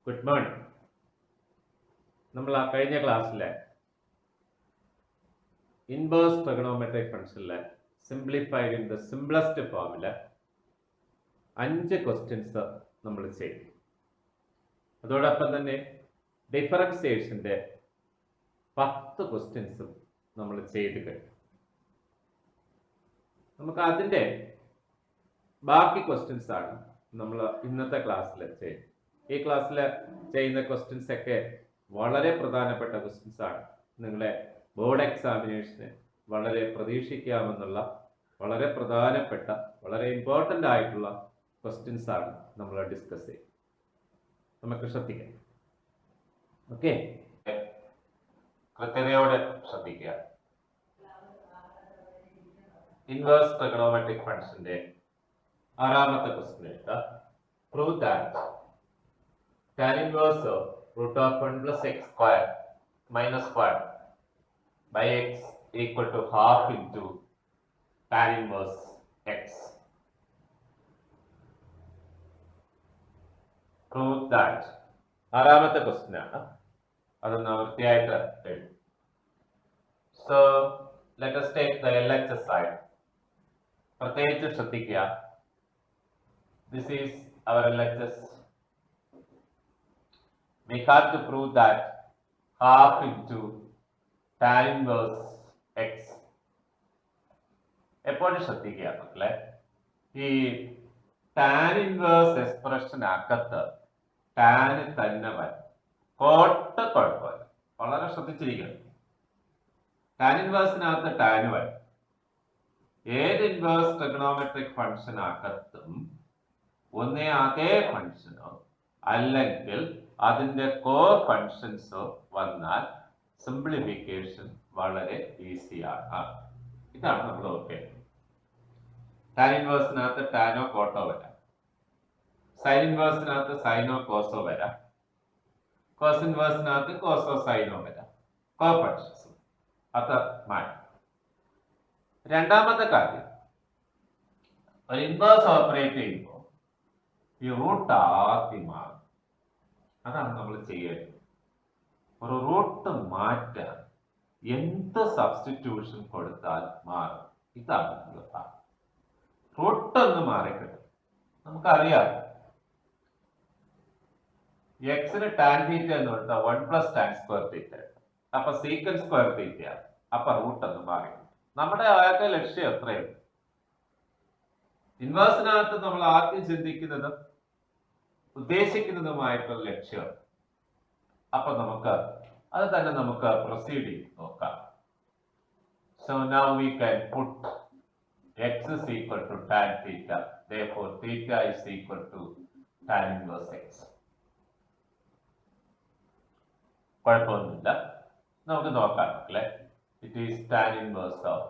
Good morning. നമ്മൾ ആ കഴിഞ്ഞ ക്ലാസ്സിലെ ഇൻവേഴ്സ് ട്രിഗണോമെട്രിക് ഫംഗ്ഷനിലെ സിംപ്ലിഫൈഡ് ഇൻ ദ സിംപ്ലസ്റ്റ് ഫോമില് 5 ക്വസ്റ്റ്യൻസ് നമ്മൾ ചെയ്തു. അതോടൊപ്പം തന്നെ ഡിഫറൻസിയേഷന്റെ 10 ക്വസ്റ്റ്യൻസും നമ്മൾ ചെയ്ത് കഴിഞ്ഞു. നമുക്ക് അതിന്റെ ബാക്കി ക്വസ്റ്റ്യൻസ് ആണ് നമ്മൾ ഇന്നത്തെ ക്ലാസ്സിൽ ചെയ്യുന്നത്. ഈ ക്ലാസ്സിൽ ചെയ്യുന്ന ക്വസ്റ്റ്യൻസ് ഒക്കെ വളരെ പ്രധാനപ്പെട്ട ക്വസ്റ്റ്യൻസ് ആണ്. നിങ്ങളെ ബോർഡ് എക്സാമിനേഷന് വളരെ പ്രതീക്ഷിക്കാമെന്നുള്ള വളരെ പ്രധാനപ്പെട്ട വളരെ ഇമ്പോർട്ടൻ്റ് ആയിട്ടുള്ള ക്വസ്റ്റ്യൻസ് ആണ് നമ്മൾ ഡിസ്കസ് ചെയ്യുന്നത്. നമുക്ക് ശ്രദ്ധിക്കാം. ഓക്കെ, കൃത്യതയോടെ ശ്രദ്ധിക്കുക. ഇൻവേഴ്സ് ട്രിഗണോമെട്രിക് ഫംഗ്ഷന്റെ 6ാമത്തെ ക്വസ്റ്റ്യൻ എടുത്താൽ prove that tan inverse of root of 1 plus x square minus 1 by x equal to half into tan inverse x. Prove that. 6ാമത്തെ ക്വസ്റ്റ്യൻ ആണ്. അതൊന്ന് വൃത്തിയായിട്ട് എഴുതും. So let us take the LHS side. പ്രത്യേകിച്ച് ശ്രദ്ധിക്കുക. This is our LHS. We have to prove that half into tan inverse x. എപ്പോഴും ശ്രദ്ധിക്കുക മക്കളെ, ഈ ടാൻ ഇൻവേഴ്സ് എക്സ്പ്രഷൻ അകത്ത് ടാൻ തന്നെ വരും. കുഴപ്പമില്ല, വളരെ ശ്രദ്ധിച്ചിരിക്കണം. ടാൻ ഇൻവേഴ്സിനകത്ത് ടാൻ വരും. ഏത് ഇൻവേഴ്സ് ട്രിഗണോമെട്രിക് ഫംഗ്ഷൻ അകത്തും ഒന്നേ അതേ ഫംഗ്ഷനോ അല്ലെങ്കിൽ അതിന്റെ കോ ഫംഗ്ഷൻസോ വന്നാൽ സിംപ്ലിഫിക്കേഷൻ വളരെ ഈസിയാണ്. ഇതാണ് നമ്മൾ ഓക്കെ. ടാൻ ഇൻവേഴ്സിനകത്ത് ടാനോ കോട്ടോ വരാം, സൈൻ ഇൻവേഴ്സിനകത്ത് സൈനോ കോസോ വരാം, കോസ് ഇൻവേഴ്സിനകത്ത് കോസോ സൈനോ വരാം, കോ ഫംഗ്ഷൻസ്. അത് മാറ്റി. രണ്ടാമത്തെ കാര്യം, ഒരു ഇൻവേഴ്സ് ഓപ്പറേറ്റ് ചെയ്യുമ്പോൾ ഈ റൂട്ട് ആദ്യം മാറും. അതാണ് നമ്മൾ ചെയ്യേണ്ടത്. ഒരു റൂട്ട് മാറ്റാൻ എന്ത് സബ്സ്റ്റിറ്റ്യൂഷൻ കൊടുത്താൽ മാറും. ഇതാണ് നമ്മൾ റൂട്ട് ഒന്ന് മാറിക്കിട്ടും. നമുക്കറിയാം എക്സിന് ടാൻ തീറ്റ എന്ന് കൊടുത്താൽ 1 plus tan square തീറ്റ, അപ്പൊ സീക്കൻ സ്ക്വയർ തീറ്റ, അപ്പൊ റൂട്ട് ഒന്ന് മാറിക്കിട്ടും. നമ്മുടെ ആകെ ലക്ഷ്യം എത്രയും ഇൻവേഴ്സിനകത്ത് നമ്മൾ ആദ്യം ചിന്തിക്കുന്നതും ഉദ്ദേശിക്കുന്നതുമായിട്ടുള്ള ലക്ഷ്യം. അപ്പൊ നമുക്ക് അത് തന്നെ നമുക്ക് പ്രൊസീഡ് ചെയ്ത് നോക്കാം. So now we can put x is equal to tan theta, therefore theta is equal to tan inverse x. കുഴപ്പമൊന്നുമില്ല, നമുക്ക് നോക്കാം മക്കളെ. It is tan inverse of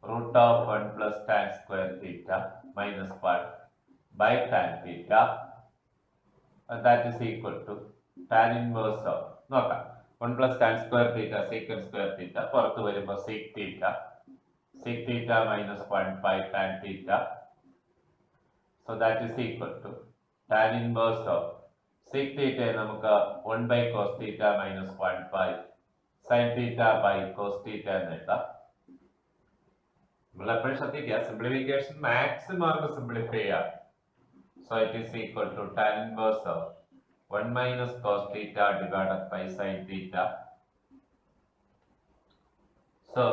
root of 1 plus tan square theta minus 1 by tan theta, and that is equal to tan inverse of, നോക്കാം, 1 plus tan square theta secant square theta, പുറത്ത് വരുമ്പോൾ sec theta minus 1 by tan theta, so that is equal to tan inverse of sec theta നമുക്ക് 1 by cos theta minus 1 by sin theta by cos theta എന്ന് എഴുതാം. നമ്മൾ എപ്പോഴും ശ്രദ്ധിക്കുക, simplification maximum simplify ചെയ്യാം. So it is equal to tan inverse of 1 minus cos theta divided by sin theta. So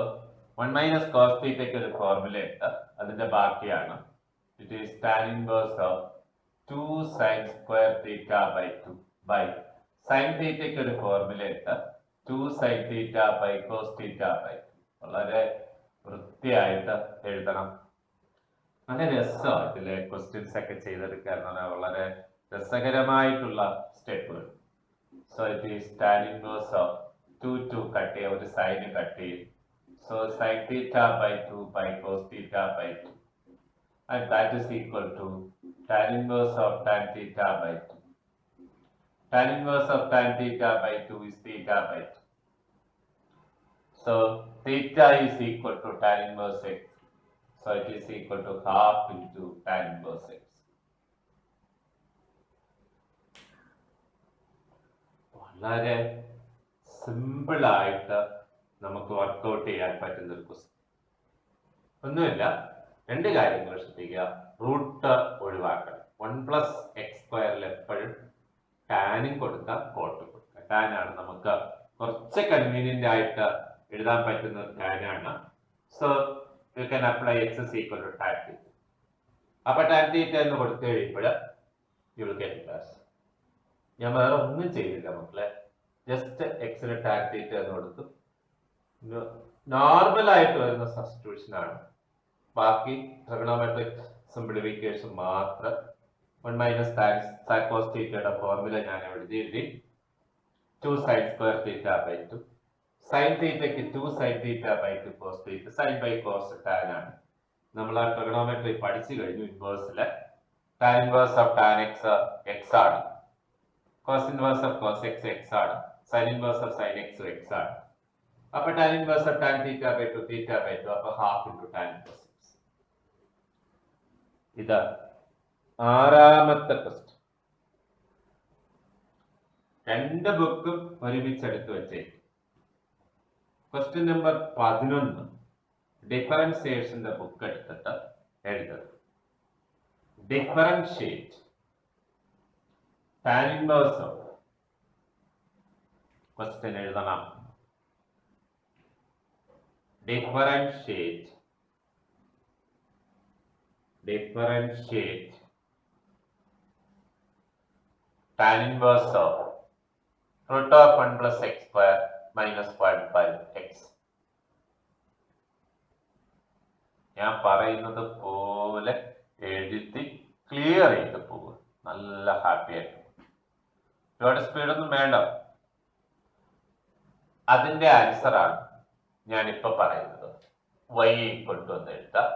1 minus cos theta ക്ക് ഒരു formula ഉണ്ട്, അതിന്റെ ബാക്കിയാണ്. It is tan inverse of 2 sin square theta by 2 by sin theta ക്ക് ഒരു formula ഉണ്ട്, 2 sin theta by cos theta by 2. വളരെ വൃത്തിയായിട്ട് എഴുതണം. നല്ല രസമാണ് ഇതിലെ ക്വസ്റ്റ്യൻസ് ഒക്കെ ചെയ്തെടുക്കാൻ, വളരെ രസകരമായിട്ടുള്ള സ്റ്റെപ്പുകൾ. So it is tan inverse of 2 cut ചെയ്യുക, ഒരു സൈന് കട്ട് ചെയ്യും. So sine theta by 2 by cos theta by 2, and that is equal to tan inverse of tan theta by 2. Tan inverse of tan theta by 2 is theta by 2. So theta is equal to tan inverse x. So it is equal to half into tan inverse x. വളരെ simple ആയിട്ട് നമുക്ക് workout ചെയ്യാൻ പറ്റുന്ന ഒരു question. ഒന്നുമില്ല, രണ്ട് കാര്യങ്ങൾ ശ്രദ്ധിക്കുക. റൂട്ട് ഒഴിവാക്കണം. 1+x² എപ്പോഴും ടാനും കൊടുക്കാം, കോട്ട് കൊടുക്കാം. ടാൻ ആണ് നമുക്ക് കുറച്ച് കൺവീനിയന്റ് ആയിട്ട് എഴുതാൻ പറ്റുന്ന ടാൻ ആണ്. So you can apply x is equal to tan θ. അപ്പൊ tan θ എന്ന് കൊടുത്തു കഴിയുമ്പോൾ യു വിൽ ഗെറ്റ് പ്ലസ്. ഞാൻ വേറെ ഒന്നും ചെയ്തില്ല മക്കളെ, ജസ്റ്റ് എക്സിന് tan θ എന്ന് കൊടുത്തു. നോർമൽ ആയിട്ട് വരുന്ന സബ്സ്റ്റിറ്റ്യൂഷൻ ആണ്. ബാക്കി ട്രിഗണോമെട്രിക് സിംപ്ലിഫിക്കേഷൻ മാത്രം. 1 - tan cos θ ഫോർമുല ഞാൻ എഴുതി 2 sin² θ/2. sin θക്ക് 2 sin θ/2 cos θ. sin by cos tan ആണ്. നമ്മൾ ആ ട്രിഗണോമെട്രി പഠിച്ചു കഴിഞ്ഞു. ഇൻവേഴ്സിലെ tan inverse of tan x x ആണ്, cos inverse of cos x x ആണ്, sin inverse of sin x x ആണ്. അപ്പൊ tan ഇൻവേഴ്സ് ഓഫ് tan θ/2 θ/2 അപ്പൊ half into tan inverse. ഇത് ആറാമത്തെ ക്വസ്റ്റ്യൻ. രണ്ട് ബുക്കും ഒരുമിച്ച് എടുത്തു വെച്ചേക്കും. ക്വസ്റ്റ്യൻ നമ്പർ 11 ഡിഫറൻസിയേഷന്റെ ബുക്ക് എടുത്തിട്ട് എഴുതുക. Differentiate tan inverse of question എഴുതണം. Differentiate tan inverse of root of 1+x² minus 1/x. ഞാൻ പറയുന്നത് പോലെ എഴുതി ക്ലിയർ ചെയ്ത് പോകും. നല്ല ഹാപ്പി ആയിട്ട്. ഒരുപാട് സ്പീഡൊന്നും വേണ്ട. അതിന്റെ ആൻസർ ആണ് ഞാനിപ്പോ പറയുന്നത്. y equal to എന്ന് എഴുതാം.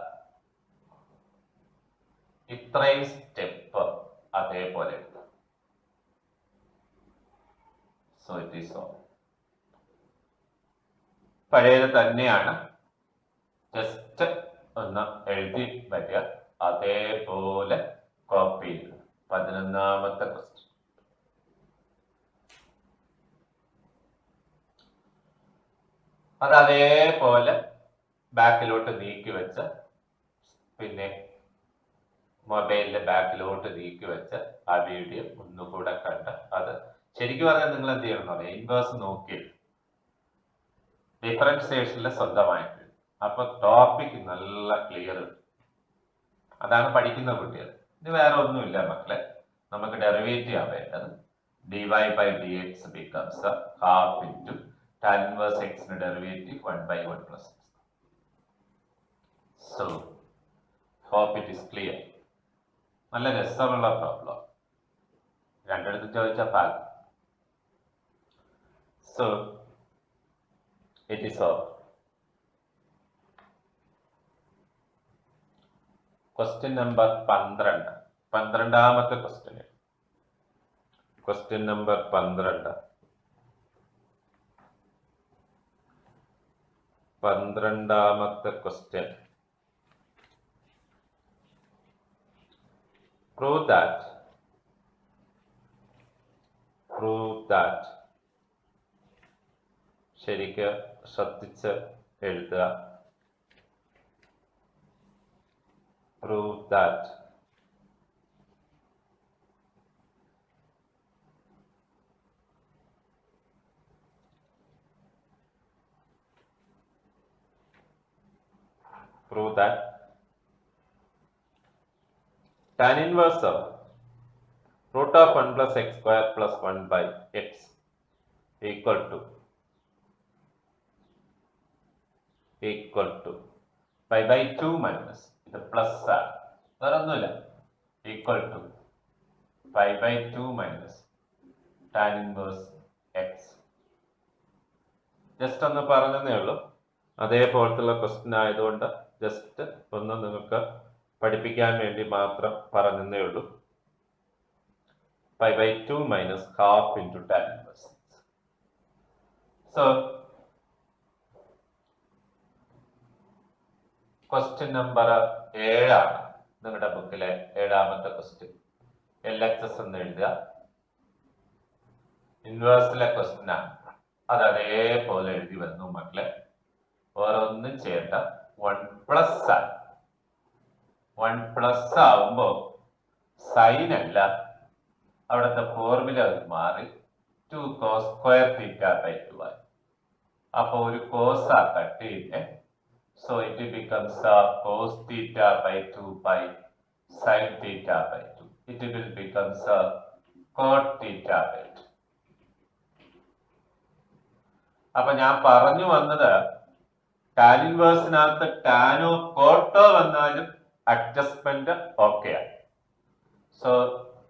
ഇത്രയും സ്റ്റെപ്പ് അതേപോലെ എഴുതാം. So it is all. പഴയത് തന്നെയാണ്, ജസ്റ്റ് ഒന്ന് എഴുതി വരിക, അതേപോലെ കോപ്പി ചെയ്യുക. 11ാമത്തെ ക്വസ്റ്റ്യൻ. അത് അതേപോലെ ബാക്കിലോട്ട് നീക്കി വെച്ച്, പിന്നെ മൊബൈലിന്റെ ബാക്കിലോട്ട് നീക്കി വെച്ച് ആ വീഡിയോ ഒന്നുകൂടെ കണ്ട്, അത് ശരിക്കും പറഞ്ഞാൽ നിങ്ങൾ എന്ത് ചെയ്യണം എന്ന് പറയാം, ഇൻവേഴ്സ് നോക്കി ഡിഫറൻസിയേഷനിൽ സ്വന്തമായിട്ട്. അപ്പൊ ടോപ്പിക് നല്ല ക്ലിയർ. അതാണ് പഠിക്കുന്ന കുട്ടികൾ. ഇനി വേറെ ഒന്നുമില്ല മക്കളെ, നമുക്ക് ഡെറിവേറ്റീവ് ആണ് വേണ്ടത്. dy/dx becomes half into tan inverse x ന്റെ derivative 1/1 plus x. So hope it is clear. നല്ല രസമുള്ള പ്രോബ്ലം, രണ്ടിടത്ത് ചോദിച്ച ഭാഗം. So it is all. Question number 12. 12ാമത്തെ ക്വസ്റ്റ്യൻ. Question number 12. 12ാമത്തെ ക്വസ്റ്റ്യൻ. Prove that ശരിക്ക് ശ്രദ്ധിച്ച് എഴുതുക. Prove that tan inverse of root of 1+x² plus 1/x equal to π/2 minus ഇത് പ്ലസ് ആണ്, വേറെ ഒന്നുമില്ല, equal to π/2 minus tan inverse x. Just ഒന്ന് പറഞ്ഞതേ ഉള്ളൂ. അതേപോലത്തുള്ള ക്വസ്റ്റ്യൻ ആയതുകൊണ്ട് ജസ്റ്റ് ഒന്ന് നിങ്ങൾക്ക് പഠിപ്പിക്കാൻ വേണ്ടി മാത്രം പറഞ്ഞതേ ഉള്ളൂ. π/2 minus half into tan inverse x. So question number 7 ആണ് നിങ്ങളുടെ ബുക്കിലെ 7ാമത്തെ ക്വസ്റ്റ്യൻ. LHS എന്ന് എഴുതുക. ഇൻവേഴ്സിലെ ക്വസ്റ്റ്യൻ ആണ്. അത് അതേപോലെ എഴുതി വന്നു മക്കളെ. വേറെ ഒന്നും ചെയ്യണ്ട. 1+ ആണ്. 1+ ആവുമ്പോ സൈൻ അല്ല, അവിടുത്തെ ഫോർമുല മാറി 2 cos square theta by 2 ആയി. അപ്പൊ ഒരു കോസ് ആ കട്ട് ചെയ്തേ. So it becomes cos theta by 2 by sin theta by 2. It will becomes cot theta by 2. അപ്പൊ ഞാൻ പറഞ്ഞു വന്നത് ടാൻ ഇൻവേഴ്സിനകത്ത് ടാനോ കോട്ടോ വന്നാലും അഡ്ജസ്റ്റ്മെന്റ് ഓക്കെയാണ്. സോ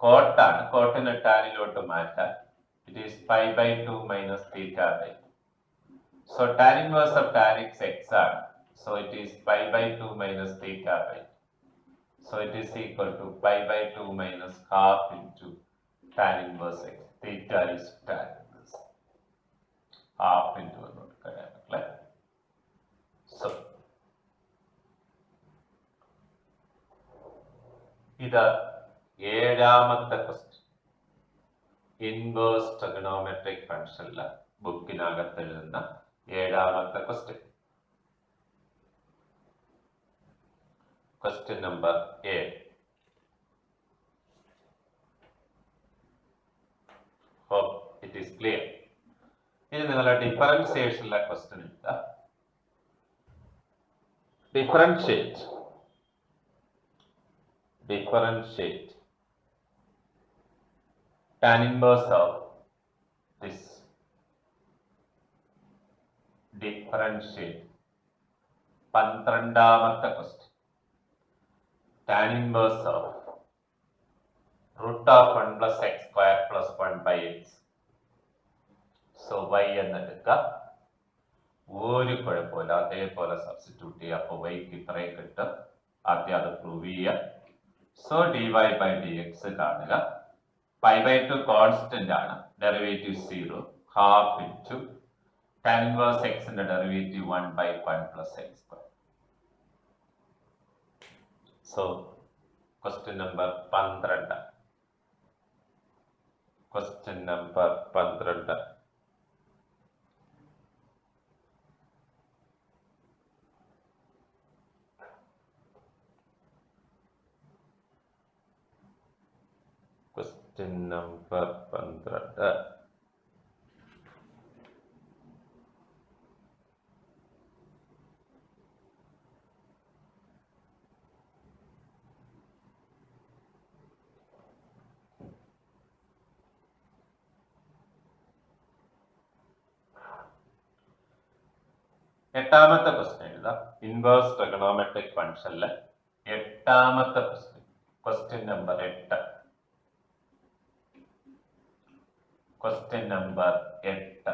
കോട്ടാണ്, കോട്ടിനെ ടാനിലോട്ട് മാറ്റാൻ. It is pi by 2 minus theta by 2. So tan inverse of tan X X ആണ്. So it is pi by 2 minus theta by 2. So it is equal to pi by 2 minus half into tan inverse X. Theta is tan inverse half into എന്ന് കൊടുക്കുക. So ഇത് ഏഴാമത്തെ question. Inverse trigonometric ഫംഗ്ഷനിലെ ബുക്കിനകത്ത് എഴുതുന്ന ഏഴാമത്തെ question. Question number 7. Hope it is clear. ഇനി നിങ്ങളുടെ ഡിഫറൻഷിയേഷനിലെ ക്വസ്റ്റ്യൻ ഇല്ല. differentiate tan inverse of this. Differentiate 12ാമത്തെ question. tan inverse of root of 1 plus x square plus 1 by x. So y എന്നെടുക്കുക. ഒരു കുഴപ്പമില്ല, അതേപോലെ സബ്സ്റ്റിറ്റ്യൂട്ട് ചെയ്യുക. അപ്പോൾ വൈക്ക് ഇത്രയും കിട്ടും. ആദ്യം അത് പ്രൂവ് ചെയ്യുക. So D Y by D X കാണുക. പൈ ബൈ 2 കോൺസ്റ്റന്റ് ആണ്, derivative 0, half into tan inverse എക്സിന്റെ derivative 1 by 1 plus x square. So question number 12. Question number 12. Question number 12. എട്ടാമത്തെ ക്വസ്റ്റ്യൻ എഴുതാം. ഇൻവേഴ്സ് ട്രിഗണോമെട്രിക് ഫംഗ്ഷനിലെ എട്ടാമത്തെ question. Question number 8. Question number 8.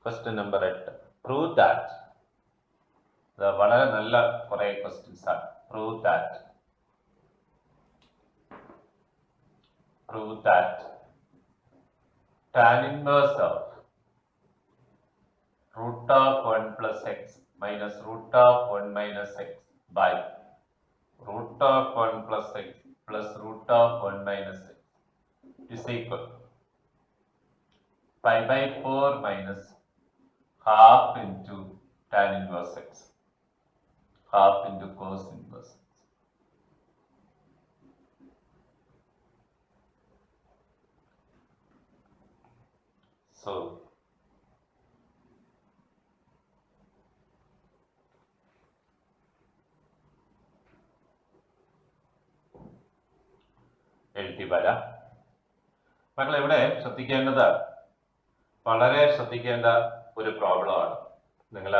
Question number 8. Prove that. വളരെ നല്ല കുറെ questions ആണ്. Prove that tan inverse of root of 1 plus x minus root of 1 minus x by root of 1 plus x plus root of 1 minus x is equal pi by 4 minus half into tan inverse x, half into cos inverse x. So എഴുതി വരാം. മക്കൾ ഇവിടെ ശ്രദ്ധിക്കേണ്ടത്, വളരെ ശ്രദ്ധിക്കേണ്ട ഒരു പ്രോബ്ലമാണ്. നിങ്ങൾ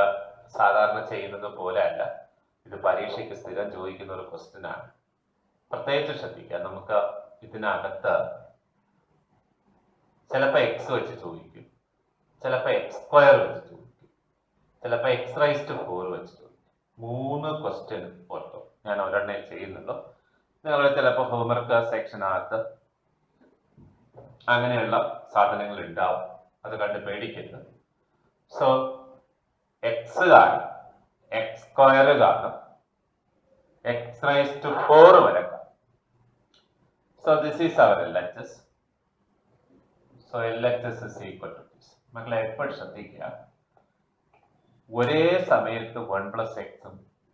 സാധാരണ ചെയ്യുന്നത് പോലെ അല്ല. ഇത് പരീക്ഷയ്ക്ക് സ്ഥിരം ചോദിക്കുന്ന ഒരു ക്വസ്റ്റ്യൻ ആണ്. പ്രത്യേകിച്ച് ശ്രദ്ധിക്കുക. നമുക്ക് ഇതിനകത്ത് ചിലപ്പോൾ എക്സ് വെച്ച് ചോദിക്കും, ചിലപ്പോൾ x² വെച്ച് ചോദിക്കും, ചിലപ്പോൾ x⁴ വെച്ച് ചോദിക്കും. 3 ക്വസ്റ്റ്യൻ ഓർത്തോ. ഞാൻ ഒരെണ്ണേ ചെയ്യുന്നുള്ളൂ. നിങ്ങൾ ചിലപ്പോൾ ഹോംവർക്ക് സെക്ഷനകത്ത് അങ്ങനെയുള്ള സാധനങ്ങൾ ഉണ്ടാവും. അത് കണ്ട് പേടിക്കരുത്. സോ എക്സ് കാണും, x² കാണും, x⁴ വരെ കാണും. So this is our LHS. So LHS is equal to this. മക്കളെ എപ്പോഴും ശ്രദ്ധിക്കുക, ഒരേ സമയത്ത് 1+x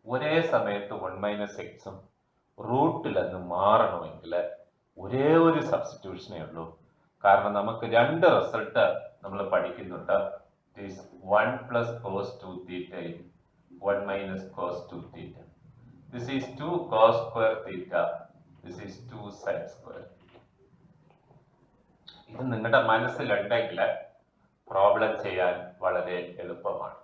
ഒരേ സമയത്ത് 1 - x റൂട്ടിൽ നിന്ന് മാറണമെങ്കിൽ ഒരേ ഒരു സബ്സ്റ്റിറ്റ്യൂഷനേ ഉള്ളൂ. കാരണം നമുക്ക് രണ്ട് റിസൾട്ട് നമ്മൾ പഠിക്കുന്നുണ്ട്. It is 1 + cos 2 theta in 1 - cos 2 theta. This is 2 cos square theta. This is 2 sin square. ഇത് നിങ്ങളുടെ മനസ്സിലുണ്ടെങ്കിൽ പ്രോബ്ലം ചെയ്യാൻ വളരെ എളുപ്പമാണ്.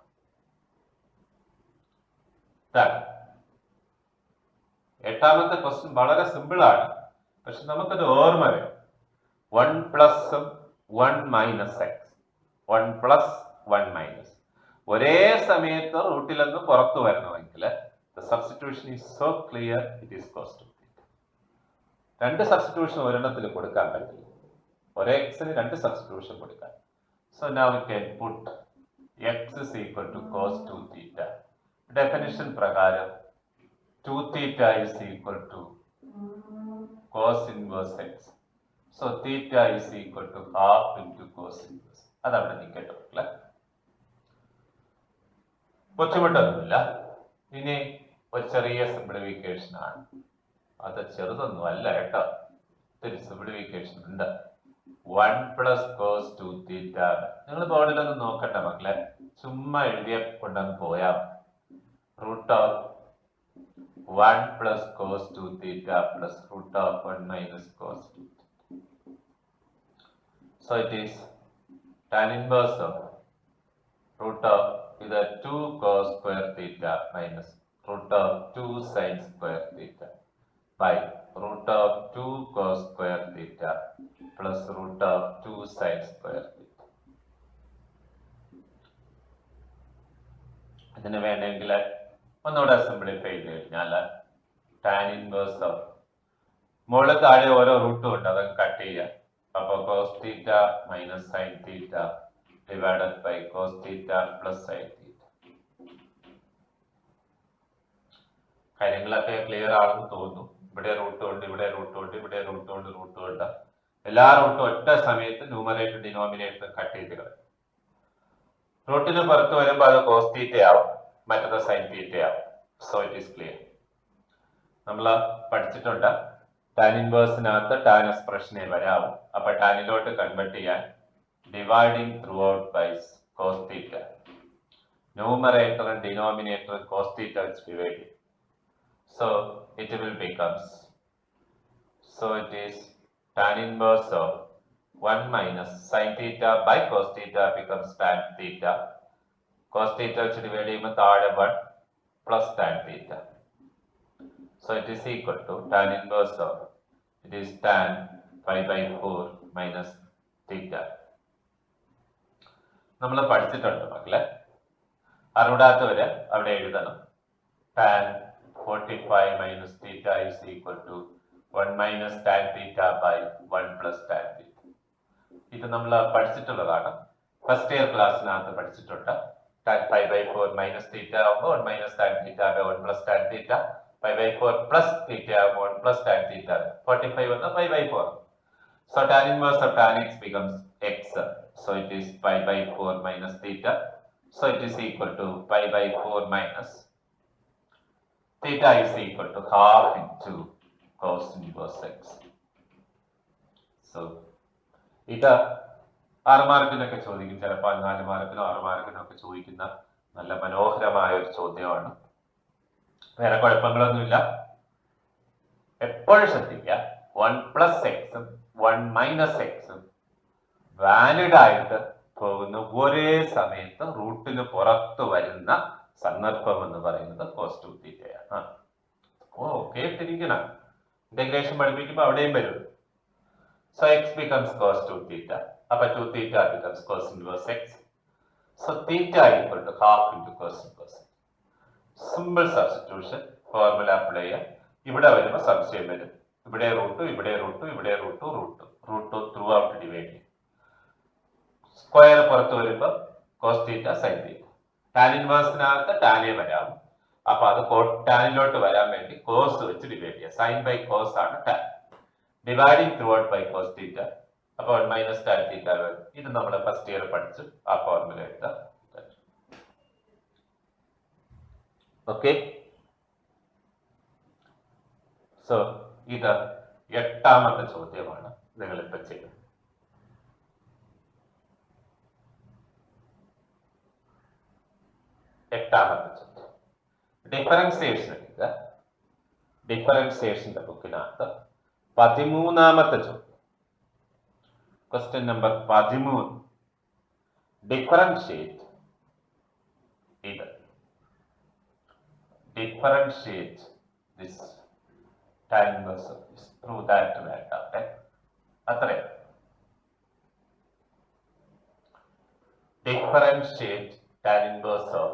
എട്ടാമത്തെ ക്വസ്റ്റ്യൻ വളരെ സിമ്പിൾ ആണ്, പക്ഷെ നമുക്കത് ഓർമ്മ വേണം. 1 + 1 - x 1 + 1 - ഒരേ സമയത്ത് റൂട്ടിൽ നിന്ന് പുറത്തു വരണമെങ്കിൽ the substitution is so clear, it is cos 2 theta. രണ്ട് സബ്സ്റ്റിറ്റ്യൂഷൻ ഒരെണ്ണത്തിൽ കൊടുക്കാൻ പറ്റില്ല, ഒരേ എക്സിന് രണ്ട് സബ്സ്റ്റിറ്റ്യൂഷൻ കൊടുക്കാൻ. So now we can put x is equal to cos 2 theta. Definition പ്രകാരം 2 theta is equal to cos inverse x. So theta is equal to half into cos inverse. അതവിടെ നിൽക്കട്ടെ മക്കളെ, ബുദ്ധിമുട്ടൊന്നുമില്ല. ഇനി ഒരു ചെറിയ സിംപ്ലിഫിക്കേഷൻ ആണ്, അത് ചെറുതൊന്നും അല്ല കേട്ടോ, ഇത്തിരി സിംപ്ലിഫിക്കേഷൻ ഉണ്ട്. 1 + cos 2 theta. നിങ്ങൾ ബോർഡിലൊന്നും നോക്കണ്ട മക്കളെ, ചുമ്മാ എഴുതിയ കൊണ്ടങ്ങ് പോയാൽ √1 + cos 2 theta plus √1 - cos 2 theta. So it is tan inverse of √2 cos square theta minus √2 sin square theta by √2 cos square theta plus √2 sin square theta. ഇതിന് വേണമെങ്കിൽ ഒന്നുകൂടെ സിംപ്ലിഫൈ ചെയ്ത് കഴിഞ്ഞാൽ tan inverse of മുകളിൽ താഴെ ഓരോ റൂട്ടും ഉണ്ട്, അതൊക്കെ കട്ട് ചെയ്യുക. അപ്പോൾ cos theta minus sin theta divided by cos theta plus sin theta. കാര്യങ്ങളൊക്കെ ക്ലിയർ ആണെന്ന് തോന്നുന്നു. ഇവിടെ റൂട്ടും ഉണ്ട്, ഇവിടെ റൂട്ടും ഉണ്ട്, ഇവിടെ റൂട്ടും ഉണ്ട്, റൂട്ടും ഉണ്ട്. എല്ലാ റൂട്ടും ഒറ്റ സമയത്ത് ന്യൂമറേറ്റർ ഡിനോമിനേറ്റർ കട്ട് ചെയ്ത് കളയും. റൂട്ടിന് പുറത്ത് വരുമ്പോൾ അത് cos theta ആവും, മറ്റത് sin theta ആവും. So it is clear. നമ്മൾ പഠിച്ചിട്ടുണ്ട് tan ഇൻവേഴ്സിനകത്ത് tan എക്സ്പ്രഷനെ വരാവും. അപ്പൊ ടാനിലോട്ട് കൺവേർട്ട് ചെയ്യാൻ dividing throughout by cos theta. ന്യൂമറേറ്ററും ഡിനോമിനേറ്ററും cos theta വെച്ച് ഡിവൈഡ് ചെയ്യും. So it will becomes, so it is tan inverse of 1 - sin theta by cos theta becomes tan theta. Cos theta വെച്ച് ഡിവൈഡ് ചെയ്യുമ്പോൾ താഴെ 1 plus tan theta. So it is equal to tan inverse of, it is tan pi/4 minus theta. നമ്മൾ പഠിച്ചിട്ടുണ്ട് മക്കളെ, അറിവിടാത്തവര് അവിടെ എഴുതണം. tan 45 minus theta is equal to 1 - tan theta by 1 plus tan theta. ഇത് നമ്മൾ പഠിച്ചിട്ടുള്ളതാണ്, ഫസ്റ്റ് ഇയർ ക്ലാസ്സിനകത്ത് പഠിച്ചിട്ടുണ്ട്. tan pi/4 minus theta ആകുമ്പോൾ 1 - tan theta by 1 plus tan theta, pi/4 plus theta ആകുമ്പോൾ 1 plus tan theta. 45 വന്ന pi/4. So tan inverse of tan x becomes x. So it is pi/4 minus theta. So it is equal to pi/4 minus theta is equal to half into cos inverse x. So ഇത് 6 മാർക്കിനൊക്കെ ചോദിക്കും, ചിലപ്പോൾ 4 മാർക്കിനോ 6 മാർക്കിനോ ഒക്കെ ചോദിക്കുന്ന നല്ല മനോഹരമായ ഒരു ചോദ്യമാണ്. വേറെ കുഴപ്പങ്ങളൊന്നുമില്ല. എപ്പോഴും ശ്രദ്ധിക്കുക, 1 + x 1 - x വാലിഡ് ആയിട്ട് പോകുന്ന ഒരേ സമയത്ത് റൂട്ടിന് പുറത്ത് വരുന്ന സന്ദർഭം എന്ന് പറയുന്നത് cos 2 theta. കേട്ടിരിക്കണം, ഇന്റഗ്രേഷൻ പഠിപ്പിക്കുമ്പോൾ അവിടെയും വരും. So x becomes cos 2 theta. അപ്പൊ 2 theta becomes cos inverse x. So theta equal to half into cos inverse x. Simple substitution formula apply ചെയ്യാം. ഇവിടെ വരുമ്പോൾ സംശയം വരും, ഇവിടെ റൂട്ടും ഇവിടെ റൂട്ടും ഇവിടെ റൂട്ടും റൂട്ടും ത്രൂ ഔട്ട് ഡിവൈഡ് ചെയ്യും. സ്ക്വയർ പുറത്ത് വരുമ്പോൾ cos theta sin theta. tan ഇൻവേഴ്സിനകത്ത് ടാനേ വരാം, അപ്പൊ അത് ടാനിലോട്ട് വരാൻ വേണ്ടി കോസ് വെച്ച് ഡിവൈഡ് ചെയ്യുക. സൈൻ ബൈ കോസ് ആണ് tan. Dividing throughout by cos theta. അപ്പോൾ 1 മൈനസ് ടാൻ തീറ്റ വരും. ഇത് നമ്മൾ ഫസ്റ്റ് ഇയർ പഠിച്ചു. ആ ഫോർമുല എടുത്താൽ ഓക്കെ. സോ ഇത് 8ാമത്തെ ചോദ്യമാണ് നിങ്ങളിപ്പോൾ ചെയ്യുന്നത്. ഡിഫറൻസിയേഷൻ എടുക്കുക. ഡിഫറൻസിയേഷന്റെ ബുക്കിനകത്ത് 13ാമത്തെ ചോദ്യം, ക്വസ്റ്റ്യൻ നമ്പർ 13. ഡിഫറൻഷിയേറ്റ് ഇത്. Differentiate this tan inverse of this. Prove that വേണ്ട. അത്രയും. Differentiate tan inverse of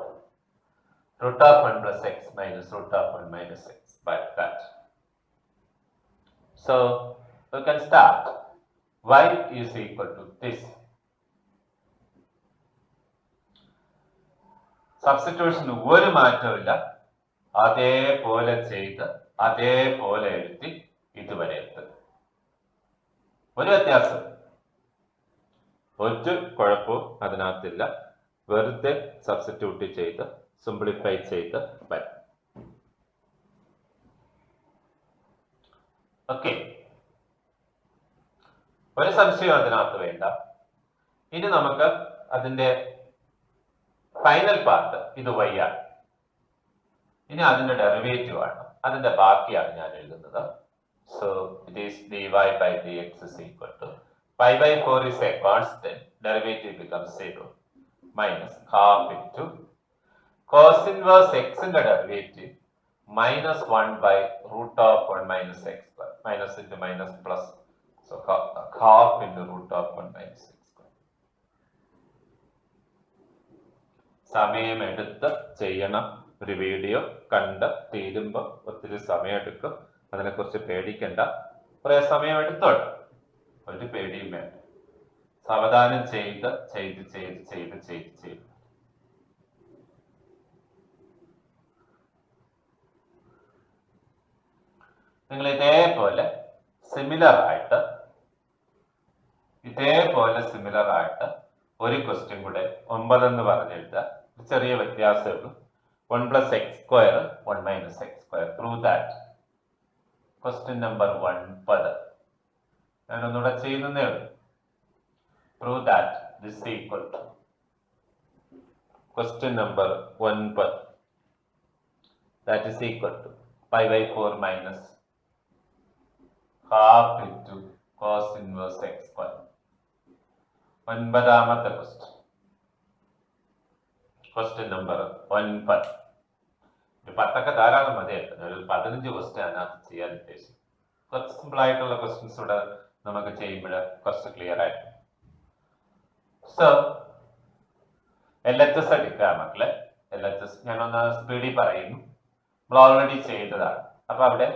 root of 1 plus x minus root of 1 minus x by that. So we can start. Y is equal to this. Substitution ഒരു മാറ്റമില്ല, അതേപോലെ ചെയ്ത് അതേപോലെ എഴുതി ഇതുവരെ എത്തും. ഒരു വ്യത്യാസം, ഒരു കുഴപ്പവും അതിനകത്തില്ല. വെറുതെ സബ്സ്റ്റിറ്റ്യൂട്ട് ചെയ്ത് സിംപ്ലിഫൈ ചെയ്ത് വരും. ഓക്കെ, ഒരു സംശയം അതിനകത്ത് വേണ്ട. ഇനി നമുക്ക് അതിന്റെ ഫൈനൽ പാർട്ട് ഇത് y ആണ്. ഇനി അതിന്റെ ഡെറിവേറ്റീവ് ആണ്, അതിന്റെ ബാക്കിയാണ് ഞാൻ എഴുതുന്നത്. So it is dy by dx is equal to pi by 4 is a constant, derivative becomes 0 minus half into cos inverse x ന്റെ derivative minus 1 by root of 1 minus x square, minus into minus plus, so half into root of 1 minus x square. സമയമെടുത്ത് ചെയ്യണം. ഒരു video കണ്ട് തീരുമ്പോൾ ഒത്തിരി സമയമെടുക്കും. അതിനെക്കുറിച്ച് പേടിക്കണ്ട. കുറെ സമയം എടുത്തോട്ടെ, ഒരു പേടിയും വേണ്ട. സാവധാനം ചെയ്ത് ചെയ്ത് ചെയ്ത് ചെയ്ത് ചെയ്ത് ചെയ്ത് നിങ്ങൾ ഇതേപോലെ സിമിലർ ആയിട്ട് ഒരു ക്വസ്റ്റ്യൻ കൂടെ 9 എന്ന് പറഞ്ഞെഴുതുക. ചെറിയ വ്യത്യാസമേ ഉള്ളൂ. 1 plus x square 1 minus x square. Prove that. Question number 9. ഞാൻ ഒന്നുകൂടെ ചെയ്യുന്നതേ ഉള്ളൂ. Prove that this is equal to question number 9. That is equal to pi by 4 minus half into cos inverse x square. 9ാമത്തെ question. Question number 9. 10 ധാരാളം മതിയായിരുന്നു. ഒരു 15 question അതിനകത്ത് ചെയ്യാൻ ഉദ്ദേശിച്ചു. കുറച്ച് സിമ്പിൾ ആയിട്ടുള്ള ക്വസ്റ്റ്യൻസ് ഇവിടെ നമുക്ക് ചെയ്യുമ്പോൾ കുറച്ച് ക്ലിയർ ആയിട്ട്. സോ LHS എടുക്കുക മക്കളെ. LHS ഞാനൊന്ന് സ്പീഡിൽ പറയുന്നു. നമ്മൾ ഓൾറെഡി ചെയ്തതാണ്. അപ്പൊ അവിടെ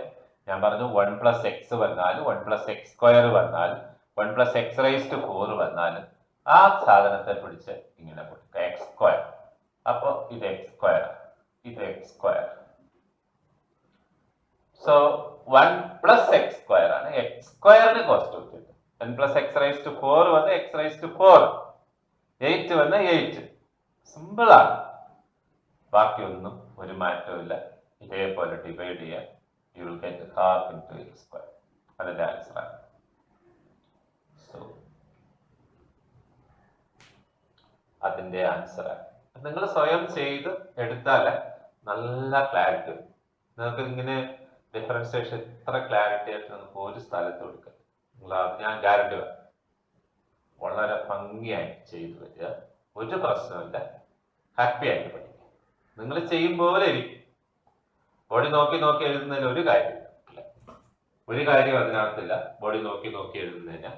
ഞാൻ പറഞ്ഞു 1 plus x വന്നാലും 1 plus x square വന്നാലും 1 plus x raised to 4 വന്നാലും ആ സാധനത്തെ പിടിച്ച് ഇങ്ങനെ കൊടുക്കുക x square. അപ്പൊ ഇത് x square, ഇത് x square. So 1 plus x square ആണ്. x square constitute. n plus x raised to 4 വന്ന് x raised to 4, 8 വന്ന് 8. സിമ്പിൾ ആണ്. ബാക്കിയൊന്നും ഒരു മാറ്റവും ഇല്ല. ഇതേപോലെ ഡിവൈഡ് ചെയ്യാൻ you will get half into x square. അതിന്റെ ആൻസർ ആണ്. സോ അതിന്റെ ആൻസർ ആണ്. നിങ്ങൾ സ്വയം ചെയ്ത് എടുത്താൽ നല്ല ക്ലാരിറ്റി വരും. നിങ്ങൾക്ക് ഇങ്ങനെ ഡിഫറൻസിയേഷൻ ഇത്ര ക്ലാരിറ്റി ആയിട്ട് നിങ്ങൾക്ക് ഒരു സ്ഥലത്ത് കൊടുക്കുക. നിങ്ങൾ ഞാൻ ഗ്യാരണ്ടി പറയാം. വളരെ ഭംഗിയായിട്ട് ചെയ്തു വരിക. ഒരു പ്രശ്നമില്ല. ഹാപ്പി ആയിട്ട് പഠിക്കുക. നിങ്ങൾ ചെയ്യും പോലെ ഇരിക്കും. ബോഡി നോക്കി നോക്കി എഴുതുന്നതിന് ഒരു കാര്യമില്ല. ഒരു കാര്യം അതിനകത്തില്ല. ബോഡി നോക്കി നോക്കി എഴുതുന്നതിന്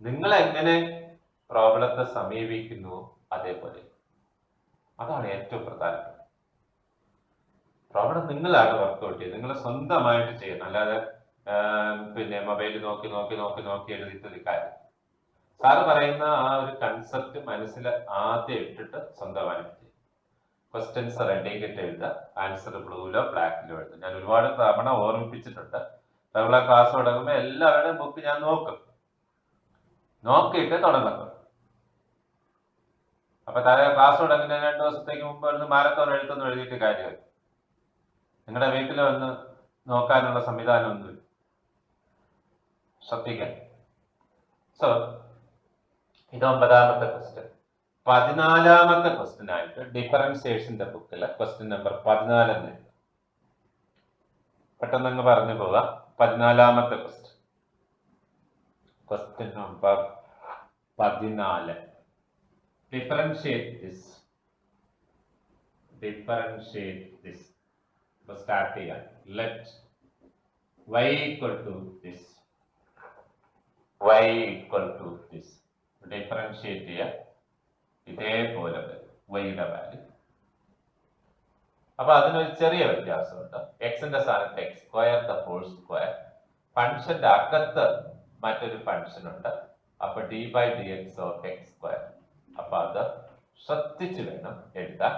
നിങ്ങൾ എങ്ങനെ പ്രോബ്ലത്തെ സമീപിക്കുന്നുവോ അതേപോലെ. അതാണ് ഏറ്റവും പ്രധാനപ്പെട്ടത്. പ്രോബ്ലം നിങ്ങളാണ് വർക്ക്ഔട്ട് ചെയ്യുന്നത്. നിങ്ങൾ സ്വന്തമായിട്ട് ചെയ്യണം. അല്ലാതെ പിന്നെ മൊബൈലിൽ നോക്കി നോക്കി നോക്കി നോക്കി എഴുതിയിട്ടൊരു കാര്യം. സാറ് പറയുന്ന ആ ഒരു കൺസെപ്റ്റ് മനസ്സിൽ ആദ്യം ഇട്ടിട്ട് സ്വന്തമായിട്ട് ചെയ്യും. ക്വസ്റ്റ്യൻസ് റെഡിയായിട്ട് എഴുതുക. ആൻസർ ബ്ലൂയിലോ ബ്ലാക്കിലോ എഴുതുക. ഞാൻ ഒരുപാട് തവണ ഓർമ്മിപ്പിച്ചിട്ടുണ്ട്. റെഗുലർ ക്ലാസ് തുടങ്ങുമ്പോൾ എല്ലാവരുടെയും ബുക്ക് ഞാൻ നോക്കിയിട്ട് തുടങ്ങുന്നു. അപ്പൊ താഴെ ക്ലാസ് തുടങ്ങുന്നതിന് 2 ദിവസത്തേക്ക് മുമ്പ് ഒന്ന് മാരത്തോൺ എഴുത്തൊന്നും എഴുതിയിട്ട് കാര്യമില്ല. നിങ്ങളുടെ വീട്ടിൽ വന്ന് നോക്കാനുള്ള സംവിധാനമൊന്നുമില്ല. ശ്രദ്ധിക്കാം. സോ ഇത് 9ാമത്തെ ക്വസ്റ്റ്യൻ. 14ാമത്തെ ക്വസ്റ്റ്യൻ ആയിട്ട് ഡിഫറൻസിയേഷന്റെ ബുക്കില് ക്വസ്റ്റ്യൻ നമ്പർ 14 എന്ന് എഴുതാം. പെട്ടെന്ന് അങ്ങ് പറഞ്ഞു പോകാം. 14ാമത്തെ question, question number 14. Differentiate this. Start ചെയ്യാം. Let y equal to this. Differentiate ചെയ്യാം. ഇതേപോലെ വൈയുടെ വാല്യൂ. അപ്പൊ അതിനൊരു ചെറിയ വ്യത്യാസമുണ്ട്. എക്സിന്റെ സ്ഥാനത്ത് x square the whole square. ഫംഗ്ഷന്റെ അകത്ത് മറ്റൊരു ഫംഗ്ഷൻ ഉണ്ട്. അപ്പൊ d by D x of x square. അപ്പൊ അത് ശ്രദ്ധിച്ചു വേണം എഴുതാൻ.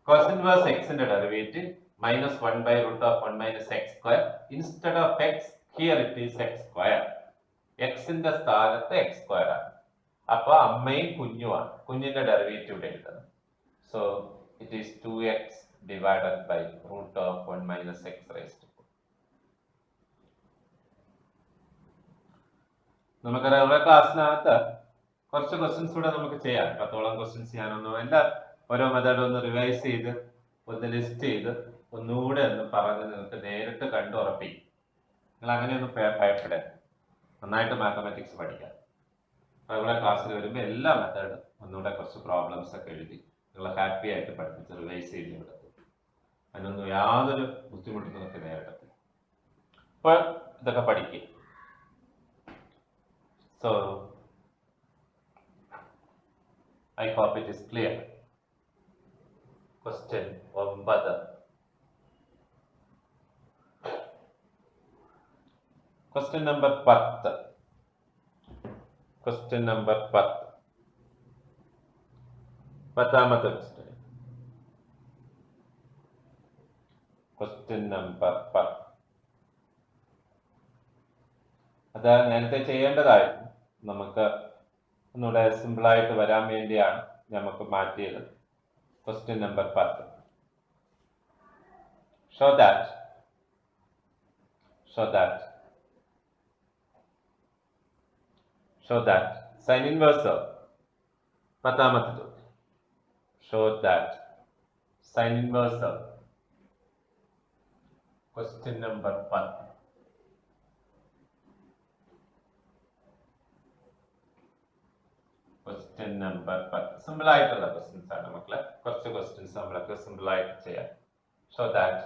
cos inverse എക്സിന്റെ derivative -1 by root of 1 minus x square. Instead of x, here it is x square. എക്സിന്റെ സ്ഥാനത്ത് എക്സ് സ്ക്വയർ ആണ്. അപ്പൊ അമ്മയും കുഞ്ഞുമാണ്. കുഞ്ഞിന്റെ ഡെറിവേറ്റീവ് എഴുതണം. So it is 2x divided by root of 1 minus x raised to 4. നമുക്ക് regular ക്ലാസ്സിനകത്ത് കുറച്ച് questions കൂടെ നമുക്ക് ചെയ്യാം. 10ഓളം ക്വസ്റ്റ്യൻസ് ചെയ്യാനൊന്നും എല്ലാ ഓരോ മെത്തേഡ് ഒന്ന് റിവൈസ് ചെയ്ത് ഒന്ന് ലിസ്റ്റ് ചെയ്ത് ഒന്നുകൂടെ ഒന്ന് പറഞ്ഞ് നിങ്ങൾക്ക് നേരിട്ട് കണ്ടുറപ്പിക്കും. നിങ്ങൾ അങ്ങനെയൊന്നും ഭയപ്പെടേ. നന്നായിട്ട് മാത്തമാറ്റിക്സ് പഠിക്കാം. റെഗുലർ ക്ലാസ്സിൽ വരുമ്പോൾ എല്ലാ മെത്തേഡും ഒന്നുകൂടെ കുറച്ച് പ്രോബ്ലംസ് ഒക്കെ എഴുതി നിങ്ങൾ ഹാപ്പി ആയിട്ട് പഠിപ്പിച്ച് റിവൈസ് ചെയ്ത് കൊടുക്കും. അതിനൊന്നും യാതൊരു ബുദ്ധിമുട്ടും നിങ്ങൾക്ക് നേരിടത്തില്ല. അപ്പോൾ ഇതൊക്കെ പഠിക്കുക. So I hope it is clear. Question 9. Question number 10. Question number 10. 10ാമത്തെ ക്വസ്റ്റ്യൻ. Question number 10. അത് നേരത്തെ ചെയ്യേണ്ടതായിരുന്നു. നമുക്ക് ഒന്നുകൂടെ സിമ്പിളായിട്ട് വരാൻ വേണ്ടിയാണ് നമുക്ക് മാറ്റിയത്. Question number 10. Show that sin inverse of 10ാമത്തെ ചോദ്യം. Show that sin inverse of question number 10. Question number 10. Simple ആയിട്ടുള്ള ക്വസ്റ്റ്യൻസ് ആണ് മക്കളെ. കുറച്ച് ക്വസ്റ്റ്യൻസ് നമ്മളൊക്കെ സിമ്പിൾ ആയിട്ട് ചെയ്യാം. Show that